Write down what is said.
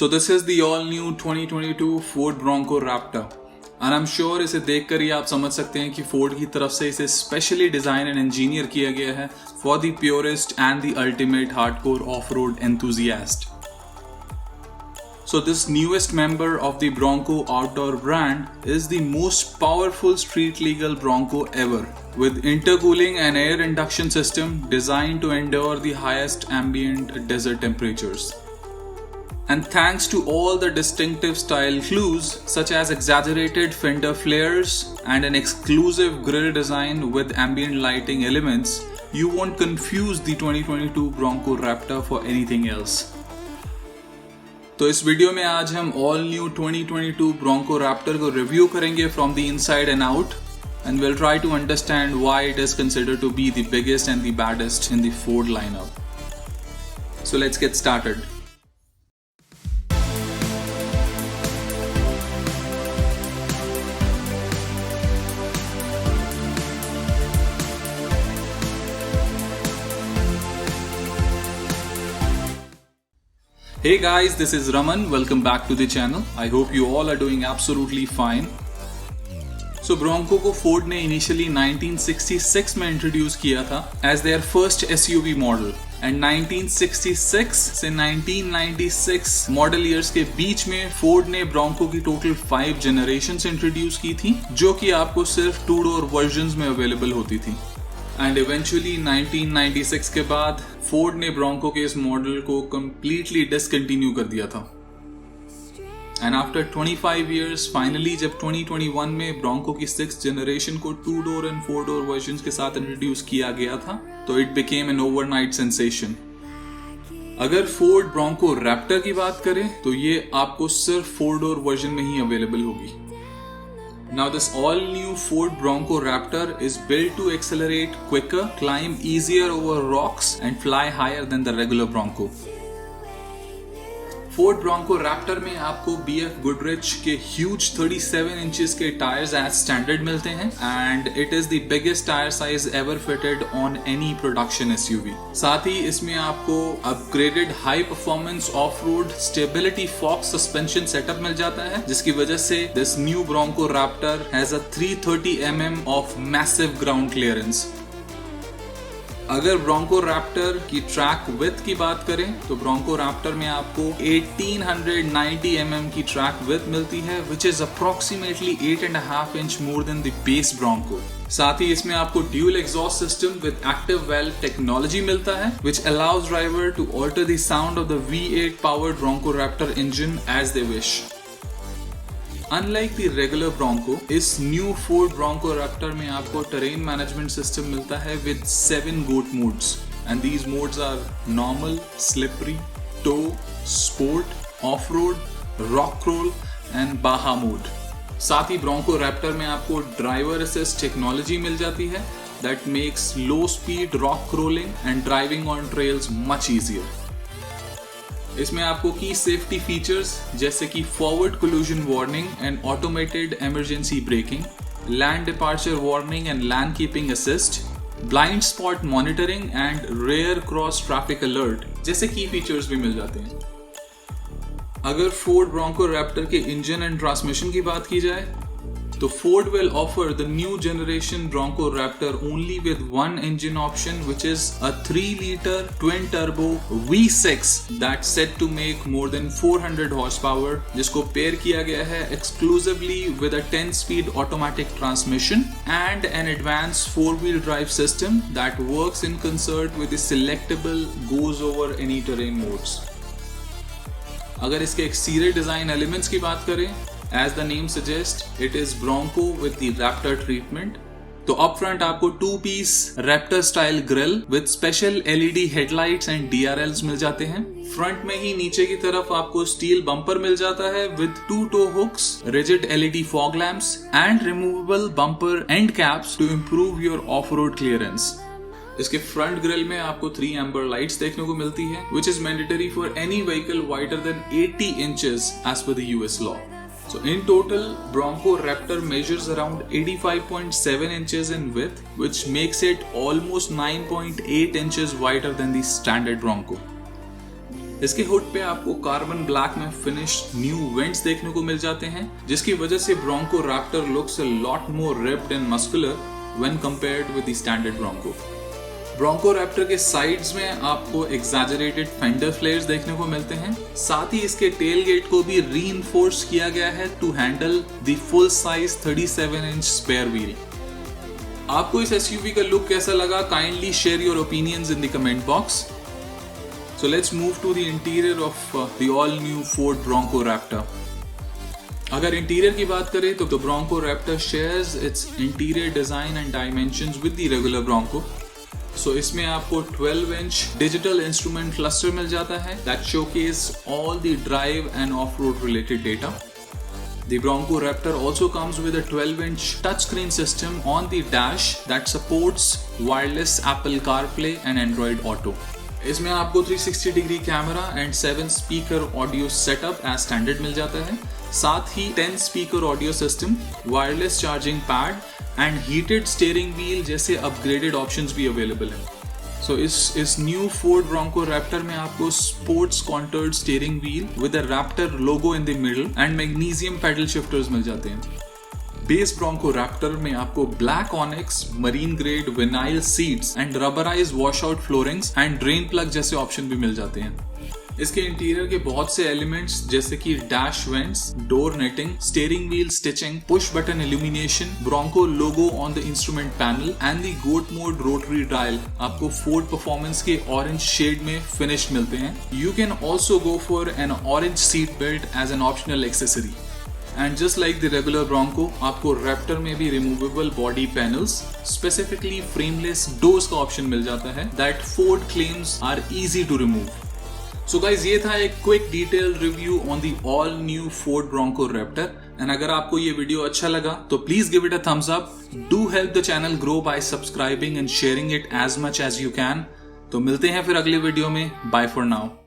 So this is the all new 2022 Ford Bronco Raptor. And I'm sure इसे देखकर ही आप समझ सकते हैं कि Ford की तरफ से इसे स्पेशली डिजाइन एंड इंजीनियर किया गया है for the purist and the ultimate hardcore off-road enthusiast. So this newest member of the Bronco outdoor brand is the most powerful street legal Bronco ever, with intercooling and air induction system designed to endure the highest ambient desert temperatures. And thanks to all the distinctive style clues such as exaggerated fender flares and an exclusive grille design with ambient lighting elements, you won't confuse the 2022 Bronco Raptor for anything else. तो इस video में आज हम all new 2022 Bronco Raptor को review करेंगे from the inside and out and we'll try to understand why it is considered to be the biggest and the baddest in the Ford lineup. So let's get started. Hey guys, this is Raman. Welcome back to the channel. I hope you all are doing absolutely fine. So Bronco को Ford ने initially 1966 में introduce किया था as their first SUV model. And 1966 से 1996 model years के बीच में Ford ने Bronco की total 5 generations introduce की थी, जो कि आपको सिर्फ 2-door versions में available होती थी. And eventually 1996 के बाद Ford ने Bronco के इस मॉडल को completely discontinue कर दिया था. And after 25 years, finally जब 2021 में Bronco की 6th generation को 2-door and 4-door versions के साथ introduce किया गया था, तो it became an overnight sensation. अगर Ford Bronco Raptor की बात करें, तो ये आपको सिर्फ 4-door version में ही available होगी. Now this all-new Ford Bronco Raptor is built to accelerate quicker, climb easier over rocks and fly higher than the regular Bronco. Ford Bronco Raptor में आपको BF Goodrich के huge 37 inches के tires as standard मिलते हैं and it is the biggest tire size ever fitted on any production SUV. साथ ही इसमें आपको upgraded high performance off-road stability Fox suspension setup मिल जाता है, जिसकी वजह से this new Bronco Raptor has a 330 mm of massive ground clearance. अगर Bronco Raptor की ट्रैक विड्थ की बात करें तो Bronco Raptor में आपको 1890 mm की ट्रैक विड्थ मिलती है, which is approximately 8.5 inch more than the base Bronco. साथ ही इसमें आपको dual exhaust system with active valve technology मिलता है, which allows driver to alter the sound of the V8 powered Bronco Raptor engine as they wish. Unlike the regular Bronco, इस new Ford Bronco Raptor में आपको terrain management system मिलता है with 7 GOAT modes, and these modes are normal, slippery, tow, sport, off-road, rock crawl and Baja mode. साथ ही Bronco Raptor में आपको driver assist technology मिल जाती है that makes low speed rock crawling and driving on trails much easier. इसमें आपको की safety features जैसे कि forward collision warning and automated emergency braking, lane departure warning and lane keeping assist, blind spot monitoring and rear cross traffic alert जैसे की features भी मिल जाते हैं. अगर फोर्ड ब्रोंको रैप्टर के इंजन एंड ट्रांसमिशन की बात की जाए तो Ford will offer the new generation Bronco Raptor only with one engine option, which is a 3-liter twin-turbo V6 that's set to make more than 400 horsepower, जिसको pair किया गया है exclusively with a 10-speed automatic transmission and an advanced 4-wheel drive system that works in concert with the selectable goes over any terrain modes. अगर इसके exterior design elements की बात करें, as the name suggests, it is Bronco with the Raptor treatment. तो up front आपको 2-piece Raptor style grille with special LED headlights and DRLs मिल जाते हैं. Front में ही नीचे की तरफ आपको स्टील बम्पर मिल जाता है with 2 tow hooks, rigid LED fog lamps and removable bumper end caps to improve your off-road clearance. इसके फ्रंट ग्रिल में आपको 3 amber lights देखने को मिलती है, which is mandatory for any vehicle wider than 80 inches as per the US law. So in total, Bronco Raptor measures around 85.7 inches in width, which makes it almost 9.8 inches wider than the standard Bronco. इसके hood पे आपको carbon black में finished new vents देखने को मिल जाते हैं, जिसकी वजह से Bronco Raptor looks a lot more ripped and muscular when compared with the standard Bronco. Bronco Raptor के साइड्स में आपको एग्जैजरेटेड फेंडर फ्लेयर्स देखने को मिलते हैं। साथ ही इसके टेल गेट को भी रीइंफोर्स किया गया है to handle the full size 37 inch spare wheel. आपको इस एसयूवी का लुक कैसा लगा? Kindly share your opinions in the comment box. So let's move to the interior of the all-new Ford Bronco Raptor. अगर interior की बात करें तो Bronco Raptor shares its interior design and dimensions with the regular Bronco. So इसमें आपको 12-inch digital instrument cluster मिल जाता है that showcase all the drive and off-road related data. The Bronco Raptor also comes with a 12-inch touchscreen system on the dash that supports wireless Apple CarPlay and Android Auto. इसमें आपको 360 degree camera and 7 speaker audio setup as standard मिल जाता है। साथ ही 10 speaker audio system, wireless charging pad and heated steering wheel जैसे upgraded options भी available हैं। सो इस न्यू फोर्ड ब्रोंको रैप्टर में आपको sports contoured steering wheel with a Raptor logo in the middle and magnesium paddle shifters मिल जाते हैं। Base Bronco Raptor में आपको black onyx, marine grade vinyl seats and rubberise washout floorings and drain plug जैसे option भी मिल जाते हैं। इसके इंटीरियर के बहुत से एलिमेंट्स जैसे कि dash vents, door netting, steering wheel stitching, push button illumination, Bronco logo on the instrument panel and the goat mode rotary dial आपको फोर्ड परफॉर्मेंस के ऑरेंज शेड में फिनिश मिलते हैं। You can also go for an orange seat belt as an optional accessory. And just like the regular Bronco आपको Raptor में भी removable body panels, specifically frameless doors का option मिल जाता है that Ford claims are easy to remove. So guys, ये था एक quick detail review on the all new Ford Bronco Raptor. And अगर आपको ये वीडियो अच्छा लगा तो please give it a thumbs up. Do help the channel grow by subscribing and sharing it as much as you can. तो मिलते हैं फिर अगले वीडियो में। Bye for now.